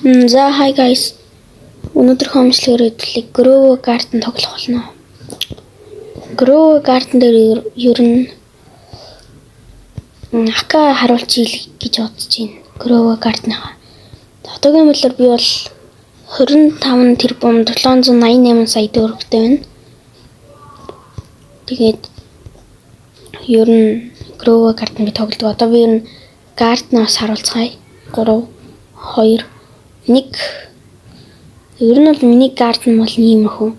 За hi guys. Өнөөдөр хомжлогоор хөдлөе. Grow Garden тоглох болно. Grow Garden дээр ер нь ака харуулчих гэж бодож байна. Grow Garden-аа. Одоогийн мэдлэр би бол 25 тэрбум 788 сая төгрөгтэй байна. Тэгээд ер нь Grow Garden би тоглодог. Одоо би ер нь Garden-аас харуулцгаая. 3 2 1 ер нь бол миний Garden бол иймэрхүү.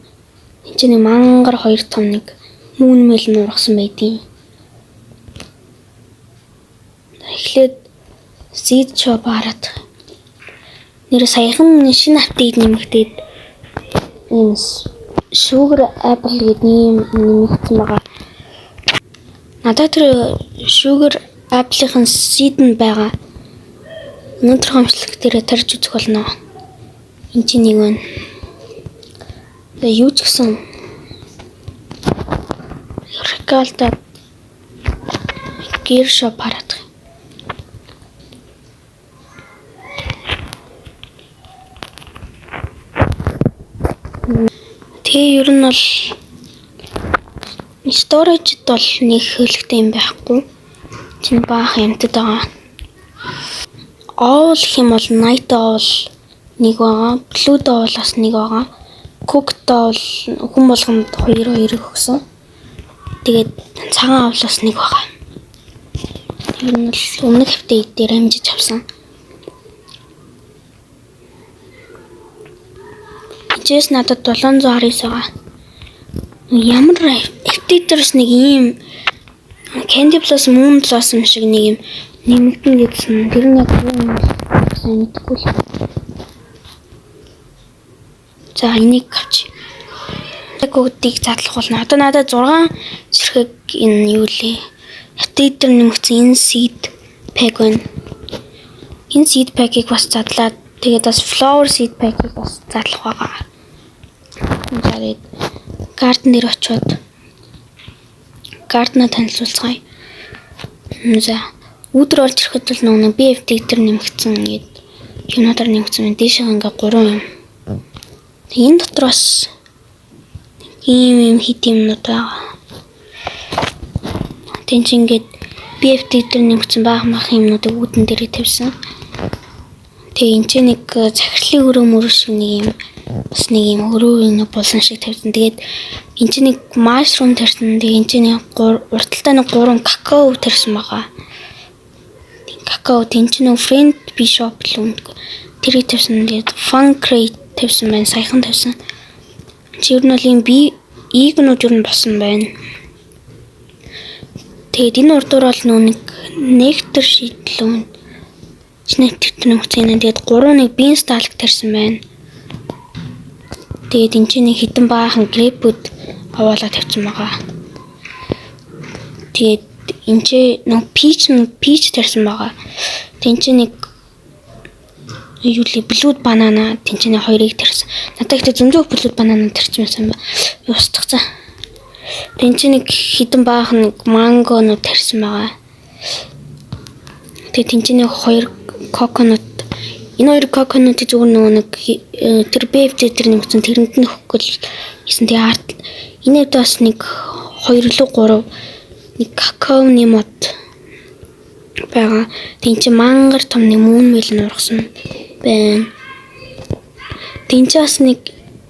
Энд чинь мангар 2 том нэг мөн мэл нургасан байдیں۔ Эхлээд seed shop хараад нэр саяхан шинэ апдейт нэмэгдээд ийм sugar apple гэдэг нэмэгдсэн байгаа. Надад тэр sugar apple-ийн seed нь байгаа. Өнөөдөр хомчлог дээр тарж үзэх болно. Энд чинь нэг байна. Тэгээ юу ч гэсэн Recalta gear shop хараад. Тэгээ ер нь бол storage-д бол нэг хөлөгтэй юм байхгүй. Чинь баах юмтад байгаа. Owl хэм бол night owl нэг байгаа. Blue owl бас нэг байгаа. Cooked owl хүн болгонд 2 өгсөн. Тэгээд цагаан owl бас нэг байгаа. Тэр нь өмнөх апдейт дээр хэмжиж авсан. Эцэс надад 729 байгаа. Ямар апдейтерс нэг ийм Candy Plus Moon Blossom шиг нэг юм нэмэгдэн гэдсэн. Тэр нь яг юу юм бэ мэдгүй л. За энийг авч. Кодыг задлах болно. Одоо надад 6 зэрэг энэ юу лээ. Апдейтер нэмэгдсэн энэ seed pack байна. Энэ seed pack-ийг бас задлаад тэгээд бас flower seed pack-ийг бас задлах байгаа. Тэгээд garden дээр очиод garden-а танилцуулцгаая. За өдөр орж ирэхэд бол нэг би апдейтер нэмэгдсэн ингээд юмнуудаар нэмэгдсэн. Дээшээ ингээ 3 юм. Энэ дотроос ийм хит юмнууд байгаа. Тэн чинь ингээд би апдейтер нэмэгдсэн баах юмнуудыг үүдэн дээр тавьсан. Тэгээ энэ чинь нэг захирлын өрөө шиг нэг юм бас нэг юм өрөө нэг болсон шиг тавьсан. Тэгээд энэ чинь нэг mushroom тарьсан. Тэгээ энэ чинь урталтай нэг 3 какао тарьсан байгаа. Какао энэ чинь friend bishop л үнэ. Тэрийг тавьсан. Тэгээд fun crate тавьсан байна. Саяхан тавьсан. Чи ер нь бол юм би игнүүд ер нь босон байна. Тэгээд энэ урдуур бол нэг nectar шийдлүүн. Nectar нөхцөн. Тэгээд 3 нэг beanstalk тарьсан байна. Тэгээд энэ чинь хитэн баахан grapefruit аваалаа тавьсан байгаа. Тэгээд энэ чинь нэг peach тарьсан байгаа. Тэгээд энэ чинь нэг юу ли blue banana энэ чинь 2-ыг тарьсан. Надад ихтэй зөндөө blue banana тарьсан байсан ба. Устгацсан. Тэгээд энэ чинь нэг хитэн баахан mango нуу тарьсан байгаа. Тэгээд энэ чинь 2 coconut. Энэ 2 coconut зүгээр нэг тэр BFT тэр нэмсэн тэрэнд нь хөгөл гэсэн тий арт. Энэ бас нэг 2 лөө 3 нэг какаоны мод байгаа. Тин чи мангар том нэг мөн мэл нургасан байна. Тин чи бас нэг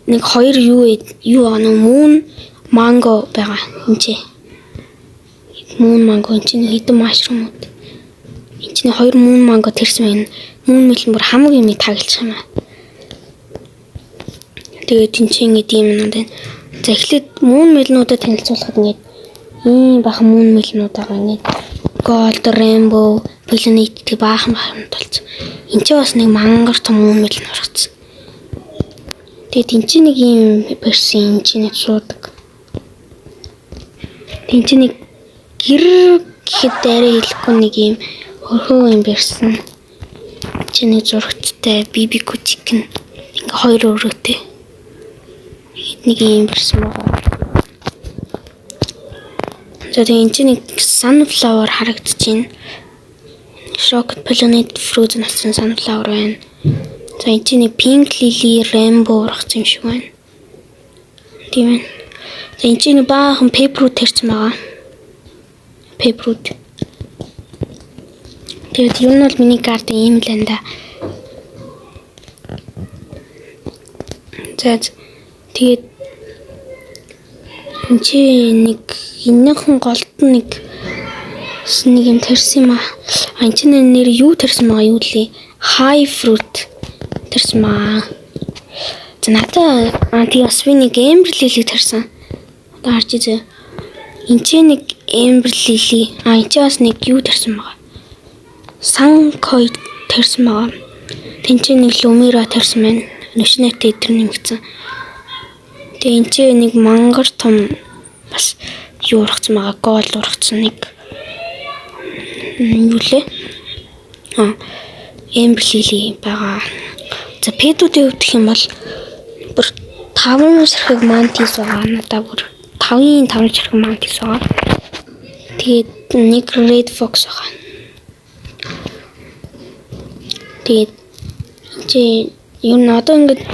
2 юу байгаа нөө мөн манго байгаа. Энд чи мөн манго энэ чи хэдэн mushroom. Энд чи 2 мөн манго тэрсэн байна. Мөн мэл бүр хамаг юм таглаж байна. Тэгээд энэ чи ингэ тийм юм байна. За эхлээд мөн мэлнүүдэ танилцуулахад ингэ ийм бахан мөн мэлнүүд байгаа ингэ gold, rainbow, planet гэх баахан толцсон. Энд чи бас нэг мангар том мөн мэл нургацсан. Тэгээд энэ чи нэг ийм персэн энэ чи нэг шуудаг. Энэ чи нэг гэр гэхэд арай хэлэхгүй нэг ийм хөрхөө юм персэн. Чи нэг зургттай BBQ chicken ингээ 2 өрөөтэй. Нэг юм персэн байгаа. За тэгээ энэ чинь нэг sunflower харагдаж байна. Chocolate planet frozen авсан sunflower байна. За энэ чинь pink lily rainbow ургацсан юм шиг байна. Тийм ээ. За энэ чинь баахан paper төрсөн байгаа. Paper. Тэгээд юу нь бол миний карт ийм л энэ да. За тэгээд энэ чинь нэг энэхэн голд нэг юм төрсөн юм аа. Энэ чинь нэр юу төрсөн байгаа юу лээ? High fruit төрсөн маа. За надаа тий бас би нэг amber lily төрсөн. Одоо харж үзье. Энд чинь нэг amber lily. Энд чинь бас нэг юу төрсөн байгаа. Sankoi төрсөн байгаа. Тэн чинь нэг lumira төрсөн байна. Нүшнэтэй тэр нэмэгдсэн. Тэгээ энд чинь нэг мангар том бас юу ургацсан байгаа. Gold ургацсан нэг юу лээ? Amber lily байгаа. За педүүдийн хувьд гэх юм бол бүр 5 сархиг mantis байгаа. Надаа бүр 5 сархиг mantis байгаа. Тэгээд нэг red fox байгаа. Тэгээд чи юу н одоо ингээд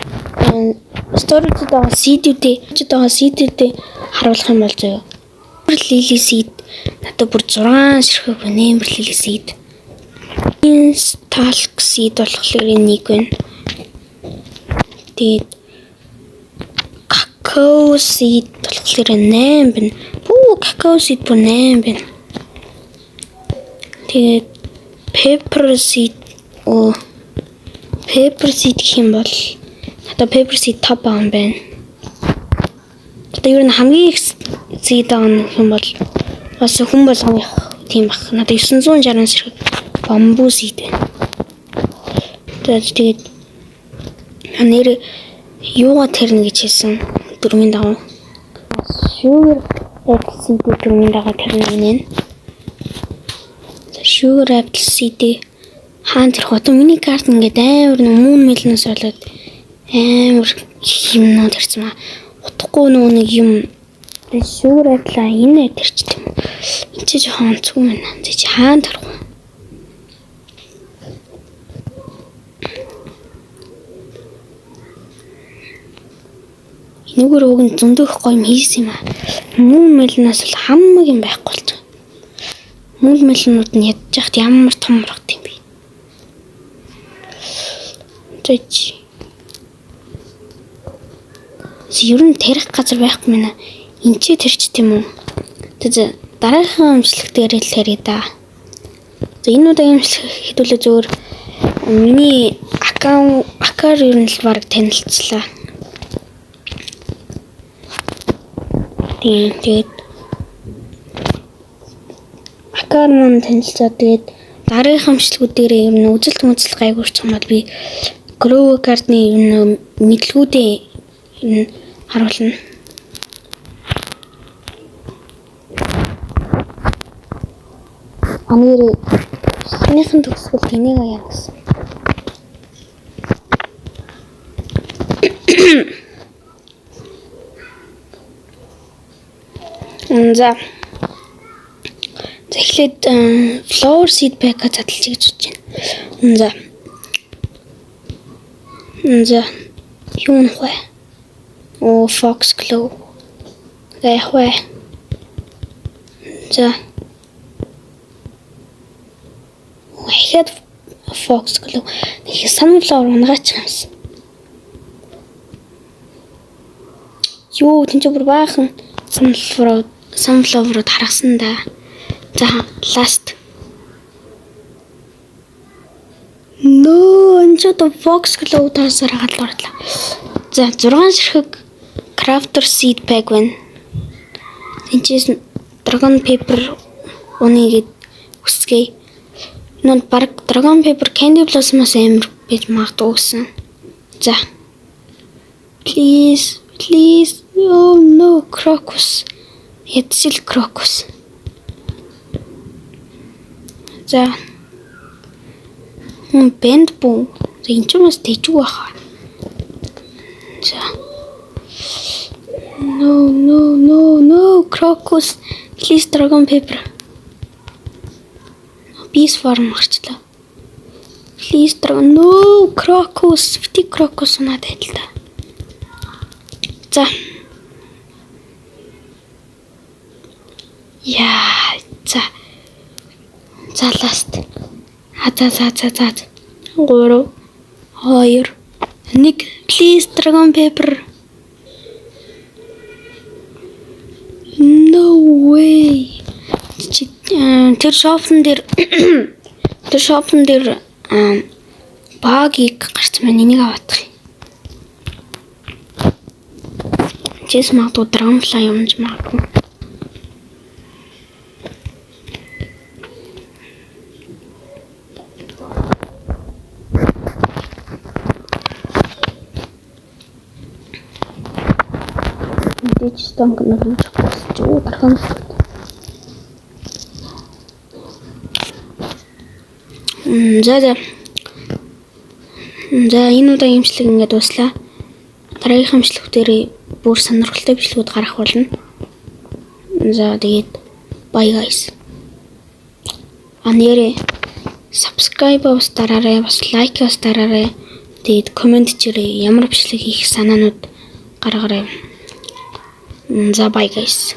storage дээр seed-үүдээ харуулах юм бол зөө. Lily seed надад бүр 6 сархиг байна. Amber lily seed. Talc seed болохоор нэг байна. Тэгээд cacao seed болохоор 8 байна. Бүү cacao seed бүр 8 байна. Тэгээд pepper seed гэх юм бол надад pepper seed 5 байгаа юм байна. Одоо юу н хамгийн их seed байгаа юм бол бас хүн болгоных тийм бах. Надад 960 сархиг bamboo seed байна. Тэгээд нэр юугаа тэрнэ гэж хэлсэн дөрмийн дагуу. Sugar apple seed дөрмийн дагуу тэрнэ. Sugar apple seed хаан тэр хот миний карт ингээд амар мөн мэлнээс болоод амар юмнууд ирсэн маа. Утахгүй нэг юм sugar apple энэ тэрч тийм. Энд чи жоохон онцгүй байна. Чи хаан тарах. Нүгөр уг нь зөндөх гоё юм хийсэн юм аа. Мөн мэлнээс бол хамаг юм байхгүй болчих. Мөн мэлнүүд нь ядж яхад ямар том ургад юм бэ? Тэч. Ер нь тарих газар байхгүй мэнэ. Энд чи тэрч тийм үү? Тэг дараагийн амжилт дээр л тарья да. За энэ удаагийн амжилт хэдүүлээ зөвөр миний аккаунт ер нь л баг танилцлаа. Тэгээд аккаунт маань танилцаад тэгээд дараагийн амжилтгуудээр ер нь үзэлт гайгуурч юм бол би Grow Garden-ы ер нь мэдлгүүдээ харуулна. Амир санийхан төгсгөл тэнийг яа гэсэн. За эхлээд flower seed pack-а задлж гэж бодож байна. За юу нөх вэ? Fox glow. Гэх вэ? За ихэд fox glow. Их sunflower унгаач юмсан. Юу тэнцээ бүр баахан sunflower харгасан да. За last. Энэ ч одоо fox glow таасаар галуурлаа. За 6 сархиг crafter seed pack байна. Тэнцээс dragon paper унигээд үсгэе. Энэ баг dragon paper candy blossom-ос амар байж магадгүй гэсэн. За. Please. Oh no, crocus. Ядчил crocus. За. Бэнд буу. Энэ ч бас тэжүү баха. За. No, crocus. Please dragon paper. Bees farm гарчлаа. Please dragon. No, crocus. Бити crocus унаад адил та. За. Яа, за. За ласт. За. 3 2 1. Please dragon paper. No way. Тэр шопн дээр багийг гарч маань энийг аваадах. Чис магадгүй Dragonfly юмж магадгүй. Мэдээж стонг нэг чуу Dragonfly. За энэ удаагийн имжлэг ингээд дуслаа. Дараагийн имжлэгтэр бүр сонирхолтой бичлэгүүд гарах болно. За тэгээд bye guys. Аньяре subscribe бас дараарай, бас like бас дараарай. Тэгээд комент чирээ ямар бичлэг хийх санаанууд гаргаарай. За bye guys.